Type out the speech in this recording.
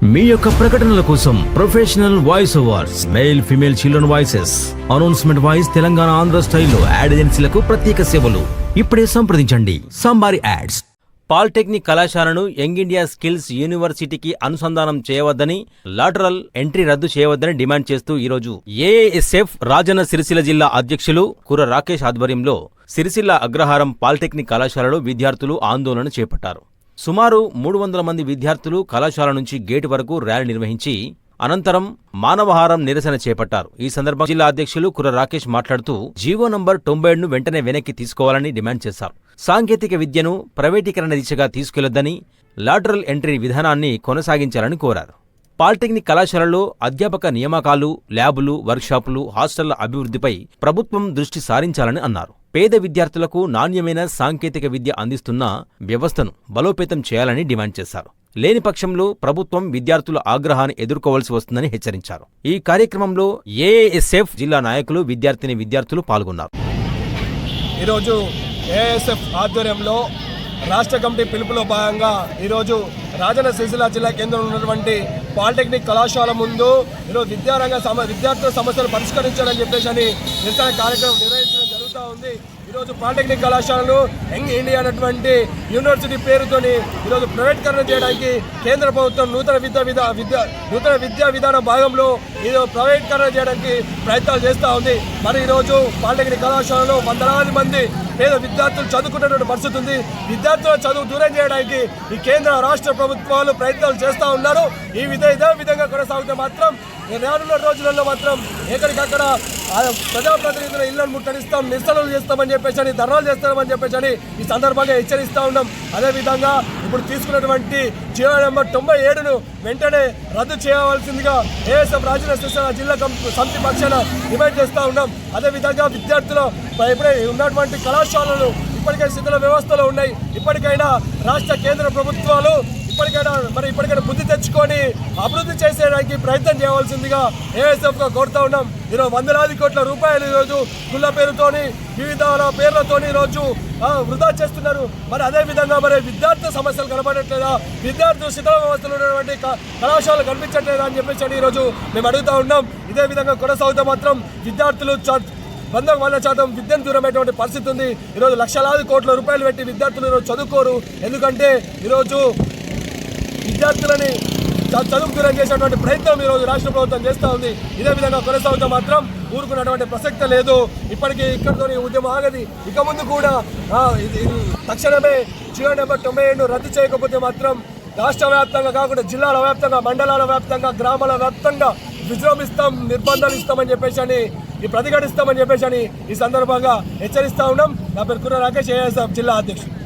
మీ యొక్క ప్రకటనల కోసం professional voice overs, mail female children voices, announcement voice Telangana Andhra స్టైల్లో యాడ్ ఏజెన్సీలకు ప్రత్యేక సేవలు ఇప్పుడే సంప్రదించండి. సంబారి యాడ్స్. పాలిటెక్నిక్ కళాశాలను యంగ్ ఇండియా స్కిల్స్ యూనివర్సిటీకి అనుసంధానం చేయవద్దని, లాటరల్ ఎంట్రీ రద్దు చేయవద్దని డిమాండ్ చేస్తూ ఈరోజు ఏఎస్ఎఫ్ రాజన్న సిరిసిల్ల జిల్లా అధ్యక్షులు కుర్ర రాకేష్ ఆధ్వర్యంలో సిరిసిల్ల అగ్రహారం పాలిటెక్నిక్ కళాశాలలో విద్యార్థులు ఆందోళన చేపట్టారు. సుమారు 300 మంది విద్యార్థులు కళాశాల నుంచి గేటు వరకు ర్యాలీ నిర్వహించి అనంతరం మానవహారం నిరసన చేపట్టారు. ఈ సందర్భంగా జిల్లా అధ్యక్షులు కుర్ర రాకేష్ మాట్లాడుతూ జీవో నంబర్ 97ను వెంటనే వెనక్కి తీసుకోవాలని డిమాండ్ చేశారు. సాంకేతిక విద్యను ప్రైవేటీకరణ దిశగా తీసుకెళ్లొద్దని, లాటరల్ ఎంట్రీ విధానాన్ని కొనసాగించాలని కోరారు. పాలిటెక్నిక్ కళాశాలలో అధ్యాపక నియామకాలు, ల్యాబులు, వర్క్షాపులు, హాస్టళ్ల అభివృద్ధిపై ప్రభుత్వం దృష్టి సారించాలని అన్నారు. పేద విద్యార్థులకు నాణ్యమైన సాంకేతిక విద్య అందిస్తున్న వ్యవస్థను బలోపేతం చేయాలని డిమాండ్ చేశారు. లేని పక్షంలో ప్రభుత్వం విద్యార్థుల ఆగ్రహాన్ని ఎదుర్కోవాల్సి వస్తుందని హెచ్చరించారు. ఈ కార్యక్రమంలో ఏఎస్ఎఫ్ జిల్లా నాయకులు, విద్యార్థులు పాల్గొన్నారు. ఈరోజు ఏఎస్ఎఫ్ ఆధ్వర్యంలో రాష్ట్ర కమిటీ పిలుపులో భాగంగా ఈరోజు రాజన్న సిరిసిల్ల జిల్లా కేంద్రంలో ఉన్నటువంటి పాలిటెక్నిక్ కళాశాల ముందు ఈరోజు విద్యార్థుల సమస్యలు పరిష్కరించాలని చెప్పేసి నిరసన కార్యక్రమం నిర్వహించడం జరుగుతూ ఉంది. ఈరోజు పాలిటెక్నిక్ కళాశాలను యంగ్ ఇండియా అనేటువంటి యూనివర్సిటీ పేరుతోని ఈరోజు ప్రైవేటీకరణ చేయడానికి కేంద్ర ప్రభుత్వం నూతన విద్యా విధానం భాగంలో ఈరోజు ప్రైవేటీకరణ చేయడానికి ప్రయత్నాలు చేస్తూ ఉంది. మరి ఈరోజు పాలిటెక్నిక్ కళాశాలలో వందలాది మంది పేద విద్యార్థులు చదువుకున్నటువంటి పరిస్థితి ఉంది. విద్యార్థుల చదువు దూరం చేయడానికి ఈ కేంద్ర రాష్ట్ర ప్రభుత్వాలు ప్రయత్నాలు చేస్తూ ఉన్నారు. ఇదే విధంగా కొనసాగితే మాత్రం రానున్న రోజులలో మాత్రం ఎక్కడికక్కడ ప్రజాప్రతినిధుల ఇళ్లను ముట్టడిస్తాం, నిరసనలు చేస్తామని చెప్పేసి, ధర్నాలు చేస్తామని చెప్పేసి ఈ సందర్భంగా హెచ్చరిస్తూ ఉన్నాం. అదేవిధంగా ఇప్పుడు తీసుకున్నటువంటి జీవో నెంబర్ 97ను వెంటనే రద్దు చేయవలసిందిగా ఏఎస్ఎఫ్ రాజన్న సిరిసిల్ల జిల్లా సమితి పక్షాన డిమాండ్ చేస్తూ ఉన్నాం. అదేవిధంగా విద్యార్థులు ఇప్పుడే ఉన్నటువంటి కళాశాలలు ఇప్పటికే శిథిల వ్యవస్థలో ఉన్నాయి. ఇప్పటికైనా రాష్ట్ర కేంద్ర ప్రభుత్వాలు ఇప్పటికైనా బుద్ధి తెచ్చుకొని అభివృద్ధి చేసేయడానికి ప్రయత్నం చేయవలసిందిగా ఏఎస్ఎఫ్గా కోరుతా ఉన్నాం. ఈరోజు వందలాది కోట్ల రూపాయలు ఈరోజు కుల పేరుతోని, వివిధ పేర్లతోని ఈరోజు వృధా చేస్తున్నారు. మరి అదేవిధంగా విద్యార్థుల సమస్యలు కనబడట్లేదా, విద్యార్థులు శిథిల వ్యవస్థలో ఉన్నటువంటి కళాశాలలు కనిపించట్లేదా అని చెప్పేసి ఈరోజు మేము అడుగుతా ఉన్నాం. ఇదే విధంగా కొనసాగుతూ మాత్రం విద్యార్థులు 100% విద్యను దూరమైనటువంటి పరిస్థితి ఉంది. ఈరోజు లక్షలాది కోట్ల రూపాయలు పెట్టి విద్యార్థులు ఈరోజు చదువుకోరు. ఎందుకంటే ఈరోజు విద్యార్థులని చదువు దూరం చేసేటువంటి ప్రయత్నం ఈరోజు రాష్ట్ర ప్రభుత్వం చేస్తూ ఉంది. ఇదే విధంగా కొనసాగుతూ మాత్రం ఊరుకున్నటువంటి ప్రసక్తి లేదు. ఇప్పటికీ ఇక్కడితో ఉద్యమం ఆగది. ఇక ముందు కూడా తక్షణమే జీవో నెంబర్ 97ను రద్దు చేయకపోతే మాత్రం రాష్ట్ర వ్యాప్తంగా కాకుండా జిల్లాల వ్యాప్తంగా, మండలాల వ్యాప్తంగా, గ్రామాల వ్యాప్తంగా విజృంభిస్తాం, నిర్బంధాలు ఇస్తామని చెప్పేసి ప్రతిఘటిస్తామని చెప్పేసి ఈ సందర్భంగా హెచ్చరిస్తా ఉన్నాం. నా పేరు కుర్ర రాకేష్, ఏఎస్ఎఫ్ జిల్లా అధ్యక్షుడు.